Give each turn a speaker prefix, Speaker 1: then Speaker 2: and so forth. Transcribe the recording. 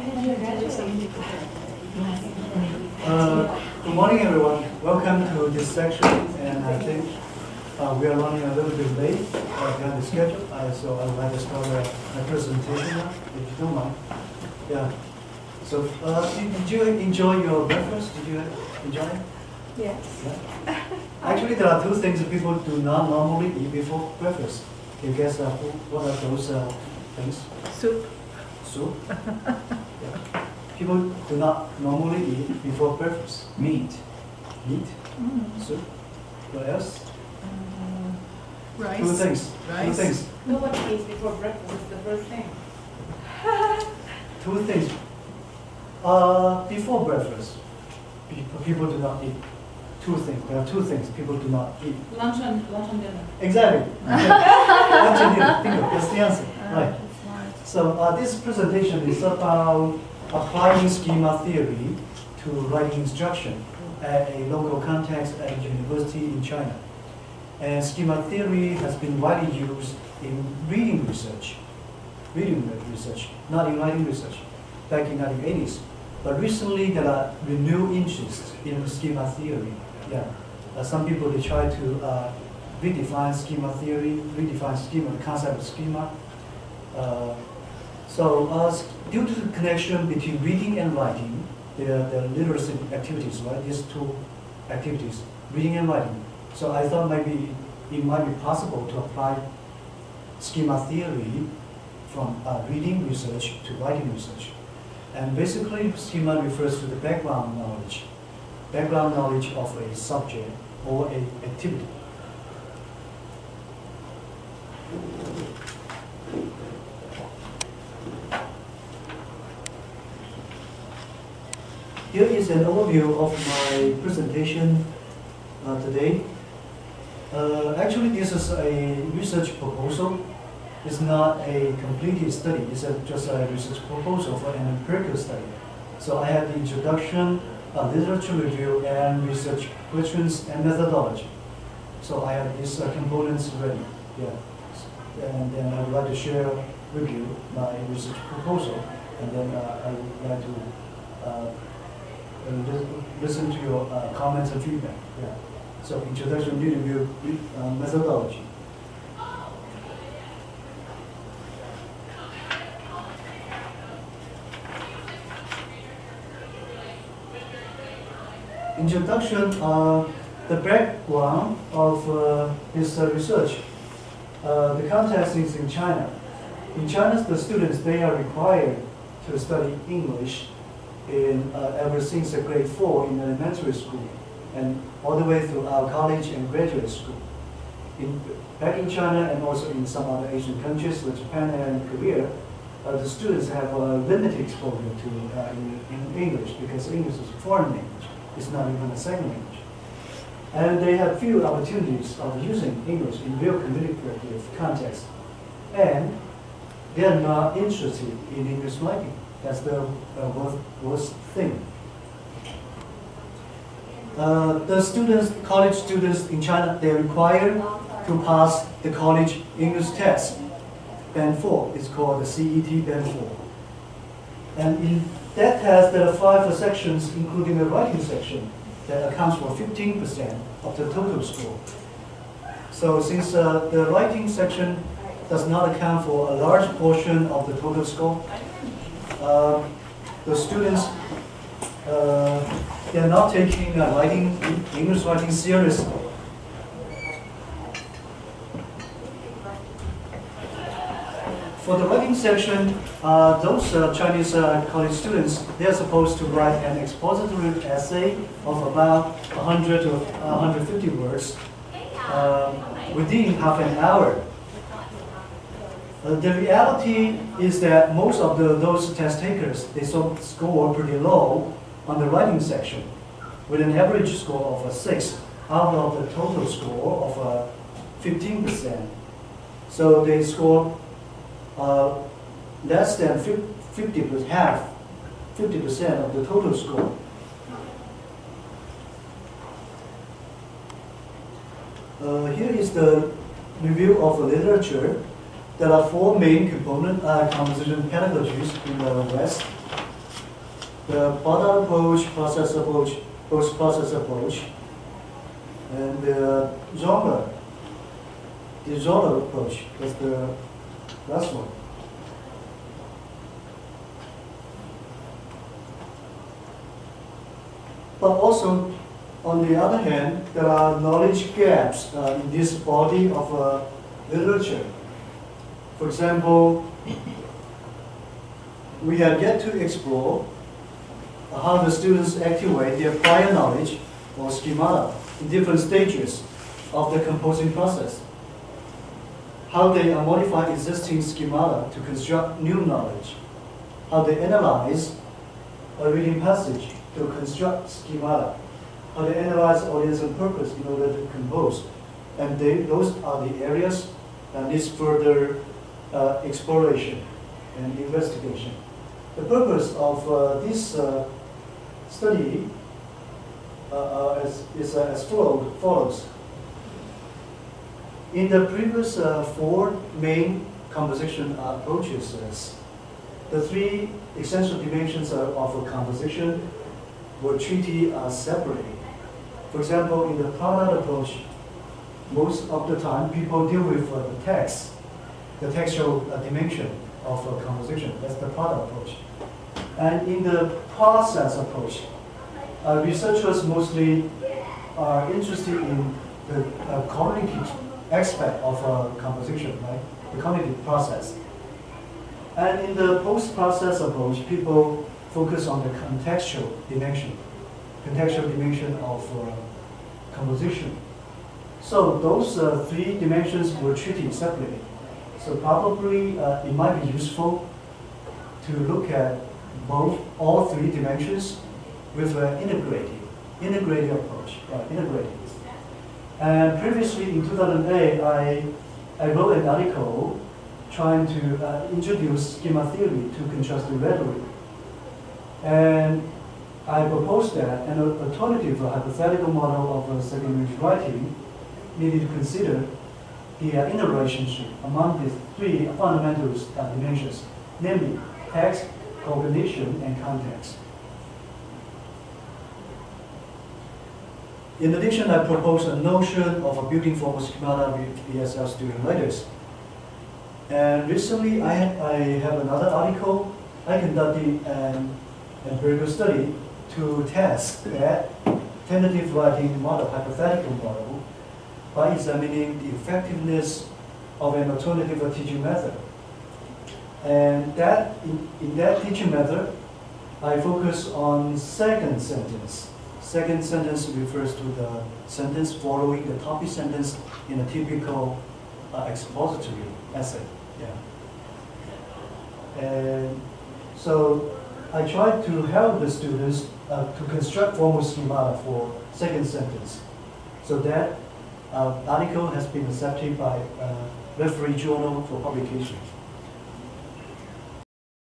Speaker 1: Good morning, everyone. Welcome to this section, and I think we are running a little bit late behind the schedule, so I would like to start my presentation now, if you don't mind. Yeah. So, did you enjoy your breakfast? Did you enjoy it?
Speaker 2: Yes.
Speaker 1: Yeah. Actually, there are two things that people do not normally eat before breakfast. Can you guess what are those things?
Speaker 2: Soup.
Speaker 1: Soup. Yeah. People do not normally eat before breakfast.
Speaker 3: Meat.
Speaker 1: Meat. Soup. What else?
Speaker 2: Rice.
Speaker 1: Two things.
Speaker 2: Rice.
Speaker 1: Two things.
Speaker 4: Nobody eats before breakfast, it's the first thing.
Speaker 1: Two things. Before breakfast, people do not eat. Two things. There are two things people do not eat.
Speaker 4: Lunch and dinner.
Speaker 1: Exactly. Lunch and dinner. Bingo. That's the answer. Right. So this presentation is about applying schema theory to writing instruction at a local context at a university in China. And schema theory has been widely used in reading research, not in writing research, back in the 1980s. But recently there are renewed interest in schema theory. Yeah, some people they try to redefine schema theory, redefine schema, the concept of schema. Due to the connection between reading and writing, the literacy activities, right? These two activities, reading and writing. So I thought maybe it might be possible to apply schema theory from reading research to writing research. And basically, schema refers to the background knowledge of a subject or an activity. Here is an overview of my presentation today. Actually, this is a research proposal. It's not a completed study. It's just a research proposal for an empirical study. So I have the introduction, literature review, and research questions and methodology. So I have these components ready. Yeah. And then I would like to share with you my research proposal. And then I would like to listen to your comments and feedback. Yeah. So introduction, review, methodology. Introduction, the background of this research. The context is in China. In China, the students, they are required to study English ever since grade 4 in elementary school, and all the way through our college and graduate school. Back in China and also in some other Asian countries like Japan and Korea, the students have limited exposure to in English because English is a foreign language. It's not even a second language. And they have few opportunities of using English in real communicative context. And they are not interested in English writing. That's the worst thing. The students, college students in China, they are required to pass the college English test, Band 4. It's called the CET Band 4. And in that test, there are 5 sections, including the writing section, that accounts for 15% of the total score. So since the writing section does not account for a large portion of the total score, the students, they are not taking English writing seriously. For the writing section, those Chinese college students, they are supposed to write an expository essay of about 100 to 150 words within half an hour. The reality is that most of those test takers, they score pretty low on the writing section, with an average score of a 6 out of the total score of 15%. So they score less than 50%, half, 50% of the total score. Here is the review of the literature. There are 4 main composition pedagogies in the West. the bottom approach, process approach, post-process approach, and the genre approach is the last one. But also, on the other hand, there are knowledge gaps in this body of literature. For example, we have yet to explore how the students activate their prior knowledge or schemata in different stages of the composing process. How they modify existing schemata to construct new knowledge. How they analyze a reading passage to construct schemata. How they analyze audience and purpose in order to compose. And those are the areas that needs further exploration and investigation. The purpose of this study is as follows. In the previous 4 main composition approaches, the 3 essential dimensions of a composition were treated separately. For example, in the product approach, most of the time people deal with the textual dimension of a composition. That's the product approach. And in the process approach, researchers mostly are interested in the cognitive aspect of a composition, right? The cognitive process. And in the post-process approach, people focus on the contextual dimension of composition. So those 3 dimensions were treated separately. So probably it might be useful to look at all 3 dimensions with an integrated approach, integrated. And previously in 2008, I wrote an article trying to introduce schema theory to contrastive rhetoric. And I proposed that an alternative hypothetical model of second language writing needed to consider the interrelationship among the 3 fundamental dimensions, namely text, cognition, and context. In addition, I proposed a notion of a building formal schemata with ESL student writers. And recently, I have another article. I conducted an empirical study to test that tentative writing model, hypothetical model, by examining the effectiveness of an alternative teaching method. And that in that teaching method, I focus on second sentence. Second sentence refers to the sentence following the topic sentence in a typical expository essay. Yeah. And so I tried to help the students to construct formal schemata for second sentence. So that article has been accepted by referee journal for publication.